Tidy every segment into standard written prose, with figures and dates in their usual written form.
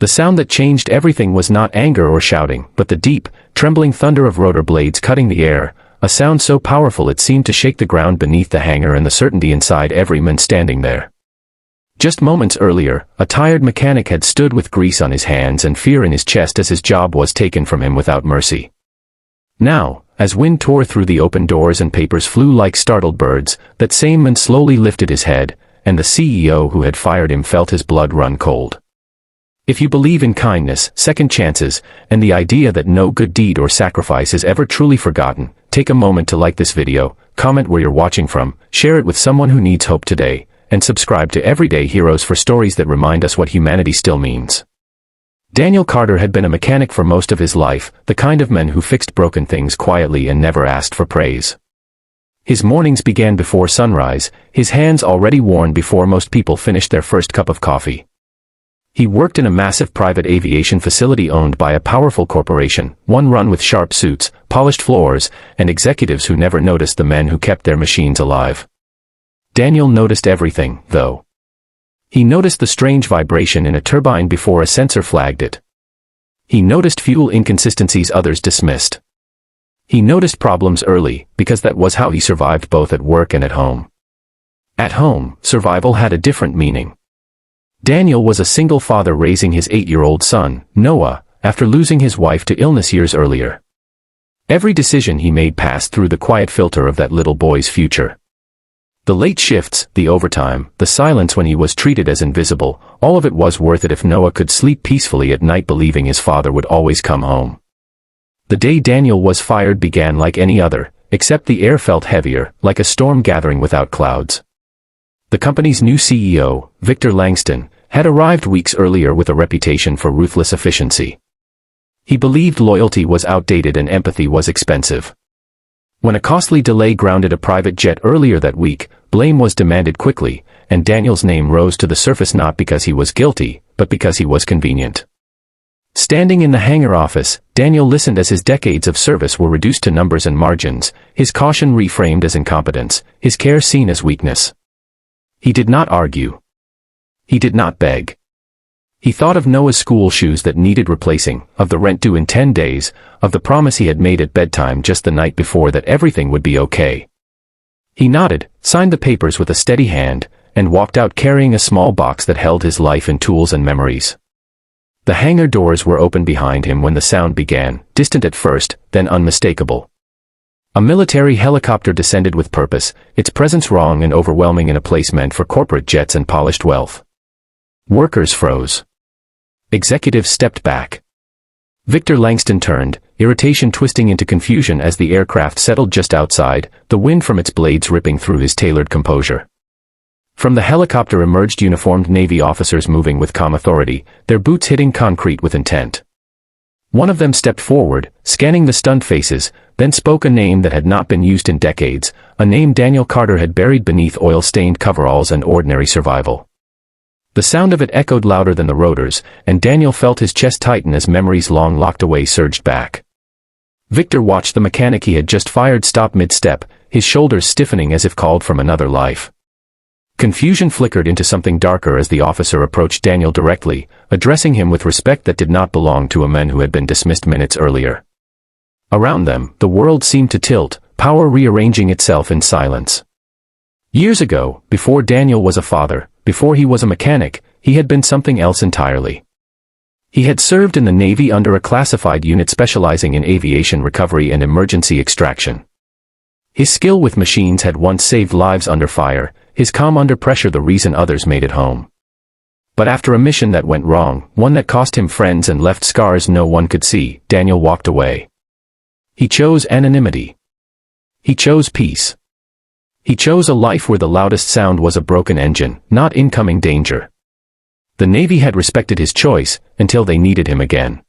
The sound that changed everything was not anger or shouting, but the deep, trembling thunder of rotor blades cutting the air, a sound so powerful it seemed to shake the ground beneath the hangar and the certainty inside every man standing there. Just moments earlier, a tired mechanic had stood with grease on his hands and fear in his chest as his job was taken from him without mercy. Now, as wind tore through the open doors and papers flew like startled birds, that same man slowly lifted his head, and the CEO who had fired him felt his blood run cold. If you believe in kindness, second chances, and the idea that no good deed or sacrifice is ever truly forgotten, take a moment to like this video, comment where you're watching from, share it with someone who needs hope today, and subscribe to Everyday Heroes for stories that remind us what humanity still means. Daniel Carter had been a mechanic for most of his life, the kind of man who fixed broken things quietly and never asked for praise. His mornings began before sunrise, his hands already worn before most people finished their first cup of coffee. He worked in a massive private aviation facility owned by a powerful corporation, one run with sharp suits, polished floors, and executives who never noticed the men who kept their machines alive. Daniel noticed everything, though. He noticed the strange vibration in a turbine before a sensor flagged it. He noticed fuel inconsistencies others dismissed. He noticed problems early, because that was how he survived both at work and at home. At home, survival had a different meaning. Daniel was a single father raising his 8-year-old son, Noah, after losing his wife to illness years earlier. Every decision he made passed through the quiet filter of that little boy's future. The late shifts, the overtime, the silence when he was treated as invisible, all of it was worth it if Noah could sleep peacefully at night believing his father would always come home. The day Daniel was fired began like any other, except the air felt heavier, like a storm gathering without clouds. The company's new CEO, Victor Langston, had arrived weeks earlier with a reputation for ruthless efficiency. He believed loyalty was outdated and empathy was expensive. When a costly delay grounded a private jet earlier that week, blame was demanded quickly, and Daniel's name rose to the surface not because he was guilty, but because he was convenient. Standing in the hangar office, Daniel listened as his decades of service were reduced to numbers and margins, his caution reframed as incompetence, his care seen as weakness. He did not argue. He did not beg. He thought of Noah's school shoes that needed replacing, of the rent due in 10 days, of the promise he had made at bedtime just the night before that everything would be okay. He nodded, signed the papers with a steady hand, and walked out carrying a small box that held his life in tools and memories. The hangar doors were open behind him when the sound began, distant at first, then unmistakable. A military helicopter descended with purpose, its presence raw and overwhelming in a place meant for corporate jets and polished wealth. Workers froze. Executives stepped back. Victor Langston turned, irritation twisting into confusion as the aircraft settled just outside, the wind from its blades ripping through his tailored composure. From the helicopter emerged uniformed Navy officers moving with calm authority, their boots hitting concrete with intent. One of them stepped forward, scanning the stunned faces, then spoke a name that had not been used in decades, a name Daniel Carter had buried beneath oil-stained coveralls and ordinary survival. The sound of it echoed louder than the rotors, and Daniel felt his chest tighten as memories long locked away surged back. Victor watched the mechanic he had just fired stop mid-step, his shoulders stiffening as if called from another life. Confusion flickered into something darker as the officer approached Daniel directly, addressing him with respect that did not belong to a man who had been dismissed minutes earlier. Around them, the world seemed to tilt, power rearranging itself in silence. Years ago, before Daniel was a father, before he was a mechanic, he had been something else entirely. He had served in the Navy under a classified unit specializing in aviation recovery and emergency extraction. His skill with machines had once saved lives under fire, his calm under pressure the reason others made it home. But after a mission that went wrong, one that cost him friends and left scars no one could see, Daniel walked away. He chose anonymity. He chose peace. He chose a life where the loudest sound was a broken engine, not incoming danger. The Navy had respected his choice, until they needed him again.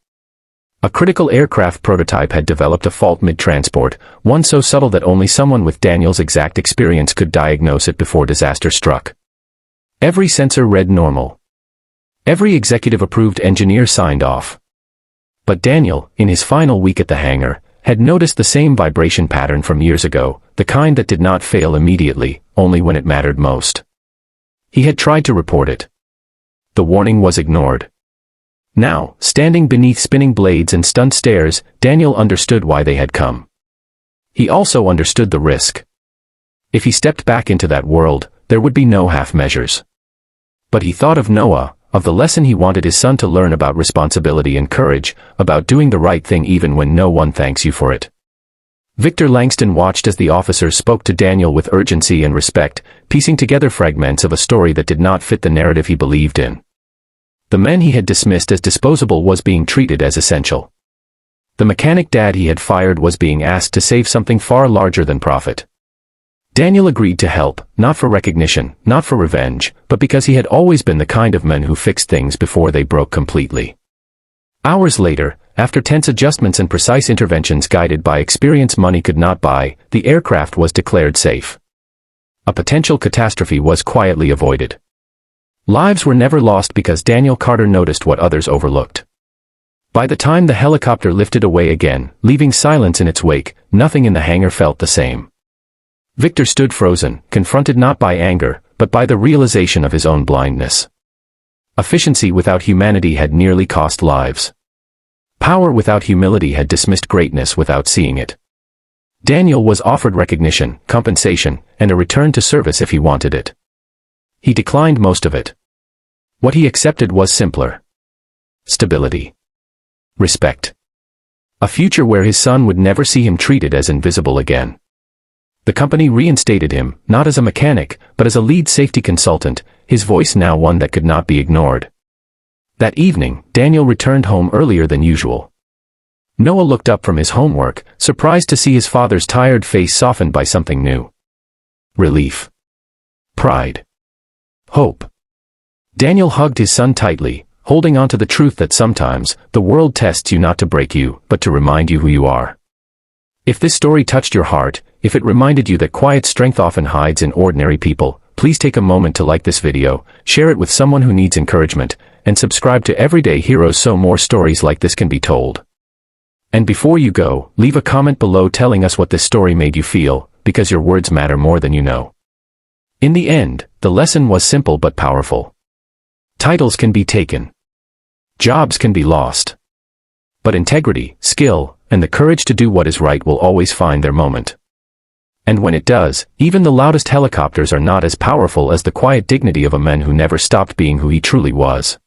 A critical aircraft prototype had developed a fault mid-transport, one so subtle that only someone with Daniel's exact experience could diagnose it before disaster struck. Every sensor read normal. Every executive-approved engineer signed off. But Daniel, in his final week at the hangar, had noticed the same vibration pattern from years ago, the kind that did not fail immediately, only when it mattered most. He had tried to report it. The warning was ignored. Now, standing beneath spinning blades and stunned stares, Daniel understood why they had come. He also understood the risk. If he stepped back into that world, there would be no half measures. But he thought of Noah, of the lesson he wanted his son to learn about responsibility and courage, about doing the right thing even when no one thanks you for it. Victor Langston watched as the officers spoke to Daniel with urgency and respect, piecing together fragments of a story that did not fit the narrative he believed in. The men he had dismissed as disposable was being treated as essential. The mechanic dad he had fired was being asked to save something far larger than profit. Daniel agreed to help, not for recognition, not for revenge, but because he had always been the kind of man who fixed things before they broke completely. Hours later, after tense adjustments and precise interventions guided by experience money could not buy, the aircraft was declared safe. A potential catastrophe was quietly avoided. Lives were never lost because Daniel Carter noticed what others overlooked. By the time the helicopter lifted away again, leaving silence in its wake, nothing in the hangar felt the same. Victor stood frozen, confronted not by anger, but by the realization of his own blindness. Efficiency without humanity had nearly cost lives. Power without humility had dismissed greatness without seeing it. Daniel was offered recognition, compensation, and a return to service if he wanted it. He declined most of it. What he accepted was simpler. Stability. Respect. A future where his son would never see him treated as invisible again. The company reinstated him, not as a mechanic, but as a lead safety consultant, his voice now one that could not be ignored. That evening, Daniel returned home earlier than usual. Noah looked up from his homework, surprised to see his father's tired face softened by something new. Relief. Pride. Hope. Daniel hugged his son tightly, holding on to the truth that sometimes, the world tests you not to break you, but to remind you who you are. If this story touched your heart, if it reminded you that quiet strength often hides in ordinary people, please take a moment to like this video, share it with someone who needs encouragement, and subscribe to Everyday Heroes so more stories like this can be told. And before you go, leave a comment below telling us what this story made you feel, because your words matter more than you know. In the end, the lesson was simple but powerful. Titles can be taken. Jobs can be lost. But integrity, skill, and the courage to do what is right will always find their moment. And when it does, even the loudest helicopters are not as powerful as the quiet dignity of a man who never stopped being who he truly was.